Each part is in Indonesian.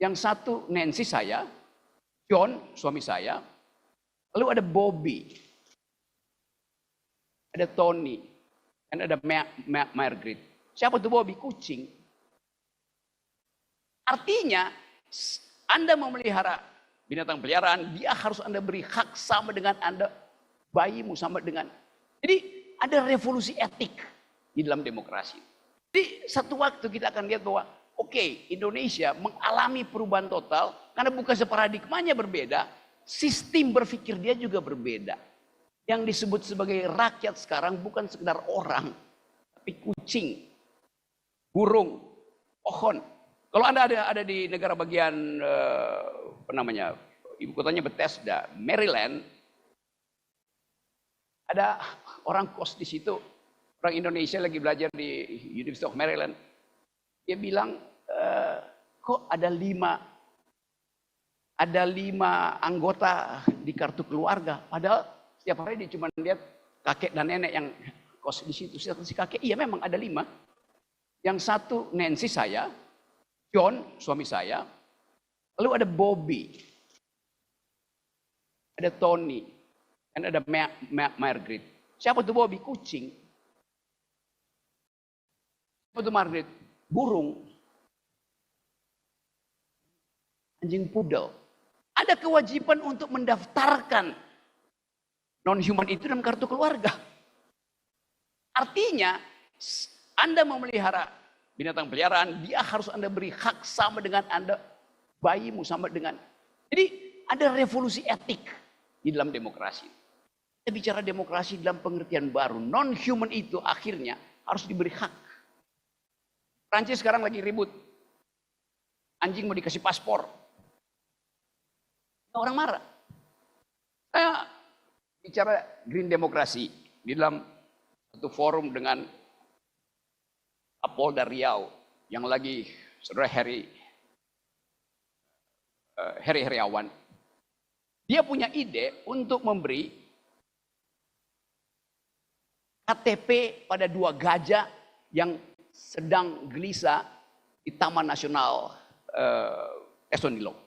Yang satu Nancy saya, John suami saya, lalu ada Bobby, ada Tony, dan ada Margaret. Siapa tuh Bobby? Kucing. Artinya Anda memelihara binatang peliharaan, dia harus Anda beri hak sama dengan Anda, bayimu sama dengan. Jadi ada revolusi etik di dalam demokrasi. Jadi satu waktu kita akan lihat bahwa oke, Indonesia mengalami perubahan total karena bukan paradigmanya berbeda, sistem berpikir dia juga berbeda. Yang disebut sebagai rakyat sekarang bukan sekedar orang, tapi kucing, burung, pohon. Kalau Anda ada di negara bagian ibu kotanya Bethesda, Maryland, ada orang kos di situ, orang Indonesia lagi belajar di University of Maryland. Dia bilang, kok ada lima anggota di kartu keluarga, padahal setiap hari dia cuma lihat kakek dan nenek yang kos di situ. Si kakek, iya memang ada 5. Yang satu Nancy saya, John suami saya, lalu ada Bobby, ada Tony, dan ada Margaret. Siapa tuh Bobby? Kucing. Siapa tuh Margaret? Burung. Anjing poodle. Ada kewajiban untuk mendaftarkan non-human itu dalam kartu keluarga. Artinya Anda memelihara binatang peliharaan, dia harus Anda beri hak sama dengan Anda, bayimu sama dengan. Jadi ada revolusi etik di dalam demokrasi. Kita bicara demokrasi dalam pengertian baru. Non-human itu akhirnya harus diberi hak. Prancis sekarang lagi ribut. Anjing mau dikasih paspor. Orang marah. Saya bicara green demokrasi di dalam satu forum dengan Kapolda Riau yang lagi saudara Heri Heriawan. Dia punya ide untuk memberi KTP pada 2 gajah yang sedang gelisah di Taman Nasional Esonilong.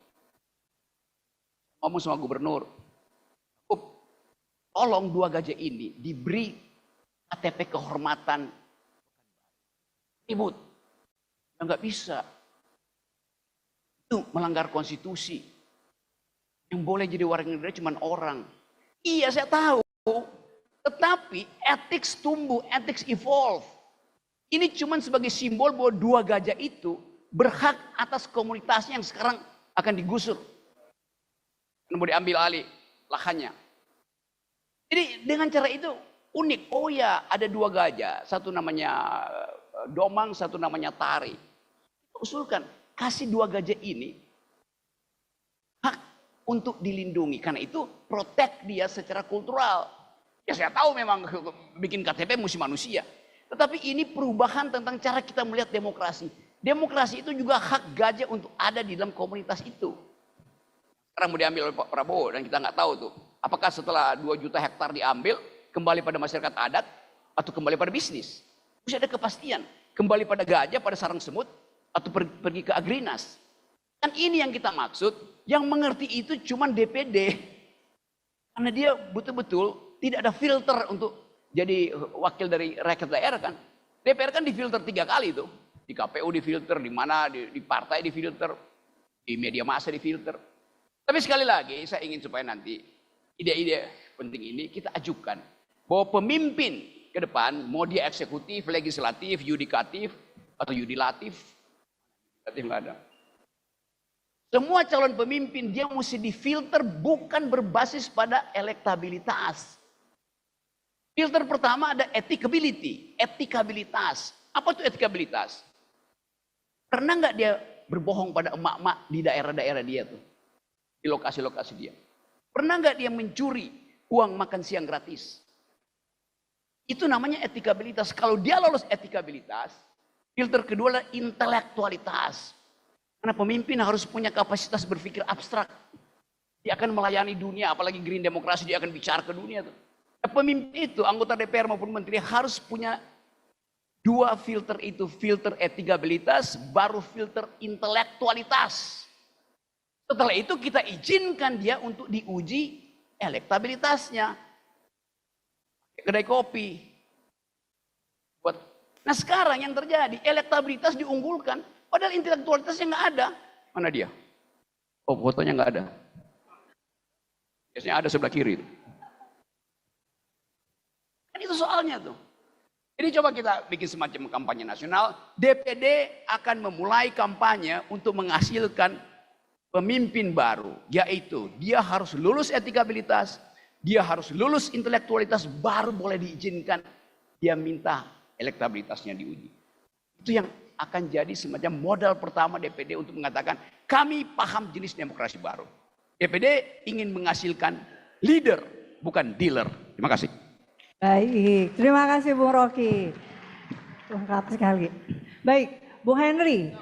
Ngomong sama gubernur, tolong 2 gajah ini diberi KTP kehormatan. Ribut, nggak bisa. Itu melanggar konstitusi. Yang boleh jadi warga negara cuma orang. Iya saya tahu, tetapi ethics tumbuh, ethics evolve. Ini cuma sebagai simbol bahwa 2 gajah itu berhak atas komunitasnya yang sekarang akan digusur. Mau diambil alih lahannya. Jadi dengan cara itu unik. Oh ya, ada 2 gajah, satu namanya Domang, satu namanya Tari. Usulkan, kasih 2 gajah ini hak untuk dilindungi. Karena itu protect dia secara kultural. Ya saya tahu memang bikin KTP mesti manusia. Tetapi ini perubahan tentang cara kita melihat demokrasi. Demokrasi itu juga hak gajah untuk ada di dalam komunitas itu. Sekarang mau diambil oleh Pak Prabowo dan kita nggak tahu tuh. Apakah setelah 2 juta hektar diambil, kembali pada masyarakat adat atau kembali pada bisnis? Mesti ada kepastian. Kembali pada gajah, pada sarang semut, atau pergi ke Agrinas. Kan ini yang kita maksud. Yang mengerti itu cuma DPD. Karena dia betul-betul tidak ada filter untuk jadi wakil dari rakyat daerah kan. DPR kan difilter 3 kali tuh. Di KPU difilter, di mana, di partai difilter, di media massa difilter. Tapi sekali lagi saya ingin supaya nanti ide-ide penting ini kita ajukan. Bahwa pemimpin ke depan, mau dia eksekutif, legislatif, yudikatif, atau yudilatif, nggak ada. Semua calon pemimpin dia mesti difilter bukan berbasis pada elektabilitas. Filter pertama ada etikabilitas. Apa itu etikabilitas? Pernah nggak dia berbohong pada emak-emak di daerah-daerah dia tuh? Di lokasi-lokasi dia. Pernah nggak dia mencuri uang makan siang gratis? Itu namanya etikabilitas. Kalau dia lolos etikabilitas, filter kedua adalah intelektualitas. Karena pemimpin harus punya kapasitas berpikir abstrak. Dia akan melayani dunia, apalagi green demokrasi, dia akan bicara ke dunia tuh. Pemimpin itu, anggota DPR maupun menteri harus punya 2 filter itu. Filter etikabilitas, baru filter intelektualitas. Setelah itu kita izinkan dia untuk diuji elektabilitasnya. Kedai kopi. Nah sekarang yang terjadi, elektabilitas diunggulkan, padahal intelektualitasnya nggak ada. Mana dia? Oh, fotonya nggak ada. Biasanya ada sebelah kiri. Kan itu soalnya tuh. Jadi coba kita bikin semacam kampanye nasional. DPD akan memulai kampanye untuk menghasilkan pemimpin baru. Yaitu dia harus lulus etikabilitas, dia harus lulus intelektualitas, baru boleh diizinkan dia minta elektabilitasnya diuji. Itu yang akan jadi semacam modal pertama DPD untuk mengatakan kami paham jenis demokrasi baru. DPD ingin menghasilkan leader, bukan dealer. Terima kasih. Baik, terima kasih Bung Rocky. Lengkap sekali. Baik, Bung Henry.